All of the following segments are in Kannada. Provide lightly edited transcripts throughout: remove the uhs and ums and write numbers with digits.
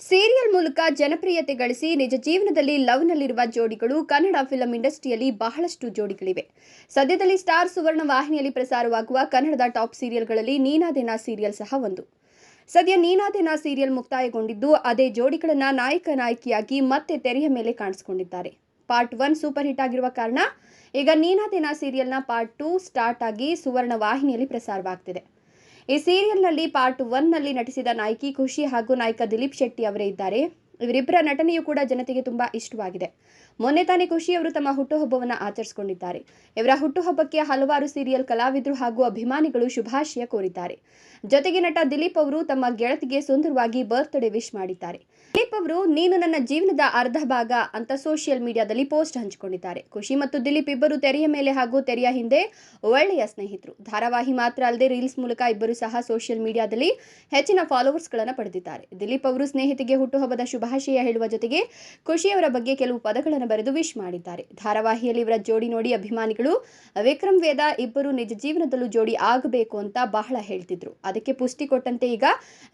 ಸೀರಿಯಲ್ ಮೂಲಕ ಜನಪ್ರಿಯತೆ ಗಳಿಸಿ ನಿಜ ಜೀವನದಲ್ಲಿ ಲವ್ನಲ್ಲಿರುವ ಜೋಡಿಗಳು ಕನ್ನಡ ಫಿಲ್ಮ್ ಇಂಡಸ್ಟ್ರಿಯಲ್ಲಿ ಬಹಳಷ್ಟು ಜೋಡಿಗಳಿವೆ. ಸದ್ಯದಲ್ಲಿ ಸ್ಟಾರ್ ಸುವರ್ಣ ವಾಹಿನಿಯಲ್ಲಿ ಪ್ರಸಾರವಾಗುವ ಕನ್ನಡದ ಟಾಪ್ ಸೀರಿಯಲ್ಗಳಲ್ಲಿ ನೀನಾದೇನಾ ಸೀರಿಯಲ್ ಸಹ ಒಂದು. ಸದ್ಯ ನೀನಾದೇನಾ ಸೀರಿಯಲ್ ಮುಕ್ತಾಯಗೊಂಡಿದ್ದು ಅದೇ ಜೋಡಿಗಳನ್ನ ನಾಯಕ ನಾಯಕಿಯಾಗಿ ಮತ್ತೆ ತೆರೆಯ ಮೇಲೆ ಕಾಣಿಸಿಕೊಂಡಿದ್ದಾರೆ. ಪಾರ್ಟ್ 1 ಸೂಪರ್ ಹಿಟ್ ಆಗಿರುವ ಕಾರಣ ಈಗ ನೀನಾದೇನಾ ಸೀರಿಯಲ್ನ ಪಾರ್ಟ್ 2 ಸ್ಟಾರ್ಟ್ ಆಗಿ ಸುವರ್ಣ ವಾಹಿನಿಯಲ್ಲಿ ಪ್ರಸಾರವಾಗ್ತಿದೆ. ಈ ಸೀರಿಯಲ್ನಲ್ಲಿ ಪಾರ್ಟ್ 1 ನಲ್ಲಿ ನಟಿಸಿದ ನಾಯಕಿ ಖುಷಿ ಹಾಗೂ ನಾಯಕ ದಿಲೀಪ್ ಶೆಟ್ಟಿ ಅವರೇ ಇದ್ದಾರೆ. ಇವರಿಬ್ಬರ ನಟನೆಯೂ ಕೂಡ ಜನತೆಗೆ ತುಂಬಾ ಇಷ್ಟವಾಗಿದೆ. ಮೊನ್ನೆ ತಾನೇ ಖುಷಿ ಅವರು ತಮ್ಮ ಹುಟ್ಟುಹಬ್ಬವನ್ನು ಆಚರಿಸಿಕೊಂಡಿದ್ದಾರೆ. ಇವರ ಹುಟ್ಟುಹಬ್ಬಕ್ಕೆ ಹಲವಾರು ಸೀರಿಯಲ್ ಕಲಾವಿದರು ಹಾಗೂ ಅಭಿಮಾನಿಗಳು ಶುಭಾಶಯ ಕೋರಿದ್ದಾರೆ. ಜೊತೆಗೆ ನಟ ದಿಲೀಪ್ ಅವರು ತಮ್ಮ ಗೆಳತಿಗೆ ಸುಂದರವಾಗಿ ಬರ್ತ್ಡೇ ವಿಶ್ ಮಾಡಿದ್ದಾರೆ. ದಿಲೀಪ್ ಅವರು ನೀನು ನನ್ನ ಜೀವನದ ಅರ್ಧ ಭಾಗ ಅಂತ ಸೋಷಿಯಲ್ ಮೀಡಿಯಾದಲ್ಲಿ ಪೋಸ್ಟ್ ಹಂಚಿಕೊಂಡಿದ್ದಾರೆ. ಖುಷಿ ಮತ್ತು ದಿಲೀಪ್ ಇಬ್ಬರು ತೆರೆಯ ಮೇಲೆ ಹಾಗೂ ತೆರೆಯ ಹಿಂದೆ ಒಳ್ಳೆಯ ಸ್ನೇಹಿತರು. ಧಾರಾವಾಹಿ ಮಾತ್ರ ಅಲ್ಲದೆ ರೀಲ್ಸ್ ಮೂಲಕ ಇಬ್ಬರು ಸಹ ಸೋಷಿಯಲ್ ಮೀಡಿಯಾದಲ್ಲಿ ಹೆಚ್ಚಿನ ಫಾಲೋವರ್ಸ್ಗಳನ್ನು ಪಡೆದಿದ್ದಾರೆ. ದಿಲೀಪ್ ಅವರು ಸ್ನೇಹಿತಿಗೆ ಹುಟ್ಟುಹಬ್ಬದ ಶುಭಾಶಯ ಹೇಳುವ ಜೊತೆಗೆ ಖುಷಿಯವರ ಬಗ್ಗೆ ಕೆಲವು ಪದಗಳನ್ನು ಬರೆದು ವಿಶ್ ಮಾಡಿದ್ದಾರೆ. ಧಾರಾವಾಹಿಯಲ್ಲಿ ಇವರ ಜೋಡಿ ನೋಡಿ ಅಭಿಮಾನಿಗಳು ವಿಕ್ರಮ್ ವೇದ ಇಬ್ಬರು ನಿಜ ಜೀವನದಲ್ಲೂ ಜೋಡಿ ಆಗಬೇಕು ಅಂತ ಬಹಳ ಹೇಳ್ತಿದ್ರು. ಅದಕ್ಕೆ ಪುಷ್ಟಿ ಕೊಟ್ಟಂತೆ ಈಗ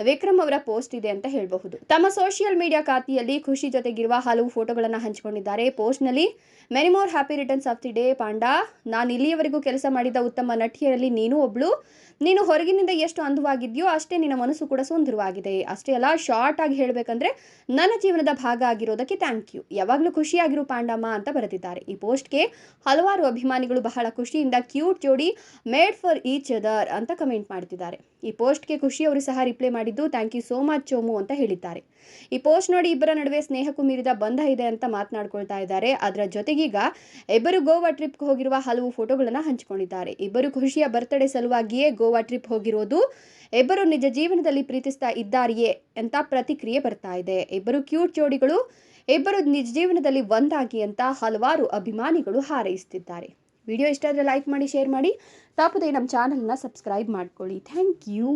ವಿಕ್ರಮ್ ಅವರ ಪೋಸ್ಟ್ ಇದೆ ಅಂತ ಹೇಳಬಹುದು. ತಮ್ಮ ಸೋಷಿಯಲ್ ಮೀಡಿಯಾ ಖಾತೆಯಲ್ಲಿ ಖುಷಿ ಜೊತೆಗಿರುವ ಹಲವು ಫೋಟೋಗಳನ್ನು ಹಂಚಿಕೊಂಡಿದ್ದಾರೆ. ಪೋಸ್ಟ್ನಲ್ಲಿ many more happy returns of the day panda. ನಾನು ಇಲ್ಲಿಯವರೆಗೂ ಕೆಲಸ ಮಾಡಿದ ಉತ್ತಮ ನಟಿಯರಲ್ಲಿ ನೀನು ಒಬ್ಳು. ನೀನು ಹೊರಗಿನಿಂದ ಎಷ್ಟು ಅಂದವಾಗಿದೆಯೋ ಅಷ್ಟೇ ನಿನ್ನ ಮನಸ್ಸು ಕೂಡ ಸುಂದರವಾಗಿದೆ. ಅಷ್ಟೇ ಅಲ್ಲ, ಶಾರ್ಟ್ ಆಗಿ ಹೇಳಬೇಕಂದ್ರೆ ನನ್ನ ಜೀವನದ ಭಾಗ ಆಗಿರೋದಕ್ಕೆ ಥ್ಯಾಂಕ್ ಯು. ಯಾವಾಗಲೂ ಖುಷಿಯಾಗಿರು ಪಾಂಡಮ್ಮ ಅಂತ ಬರೆದಿದ್ದಾರೆ. ಈ ಪೋಸ್ಟ್ಗೆ ಹಲವಾರು ಅಭಿಮಾನಿಗಳು ಬಹಳ ಖುಷಿಯಿಂದ ಕ್ಯೂಟ್ ಜೋಡಿ ಮೇಡ್ ಫಾರ್ ಈಚ್ ಅದರ್ ಅಂತ ಕಮೆಂಟ್ ಮಾಡ್ತಿದ್ದಾರೆ. ಈ ಪೋಸ್ಟ್ಗೆ ಖುಷಿ ಅವರು ಸಹ ರಿಪ್ಲೈ ಮಾಡಿದ್ದು thank you so much Chomu ಅಂತ ಹೇಳಿದ್ದಾರೆ. ಈ ಪೋಸ್ಟ್ ನೋಡಿ ಇಬ್ಬರ ನಡುವೆ ಸ್ನೇಹಕ್ಕೂ ಮೀರಿದ ಬಂಧ ಇದೆ ಅಂತ ಮಾತನಾಡ್ಕೊಳ್ತಾ ಇದ್ದಾರೆ. ಅದರ ಜೊತೆಗೀಗ ಇಬ್ಬರು ಗೋವಾ ಟ್ರಿಪ್ಗೆ ಹೋಗಿರುವ ಹಲವು ಫೋಟೋಗಳನ್ನು ಹಂಚಿಕೊಂಡಿದ್ದಾರೆ. ಇಬ್ಬರು ಖುಷಿಯ ಬರ್ತ್ಡೇ ಸಲುವಾಗಿಯೇ ಗೋವಾ ಟ್ರಿಪ್ ಹೋಗಿರೋದು, ಇಬ್ಬರು ನಿಜ ಜೀವನದಲ್ಲಿ ಪ್ರೀತಿಸ್ತಾ ಇದ್ದಾರೆಯೇ ಅಂತ ಪ್ರತಿಕ್ರಿಯೆ ಬರ್ತಾ ಇದೆ. ಇಬ್ಬರು ಕ್ಯೂಟ್ ಜೋಡಿಗಳು, ಇಬ್ಬರು ನಿಜ ಜೀವನದಲ್ಲಿ ಒಂದಾಗಿ ಅಂತ ಹಲವಾರು ಅಭಿಮಾನಿಗಳು ಹಾರೈಸುತ್ತಿದ್ದಾರೆ. ವಿಡಿಯೋ ಇಷ್ಟ ಆದರೆ ಲೈಕ್ ಮಾಡಿ, ಶೇರ್ ಮಾಡಿ, ತಪ್ಪದೆ ನಮ್ಮ ಚಾನಲ್ನ ಸಬ್ಸ್ಕ್ರೈಬ್ ಮಾಡ್ಕೊಳ್ಳಿ. Thank you.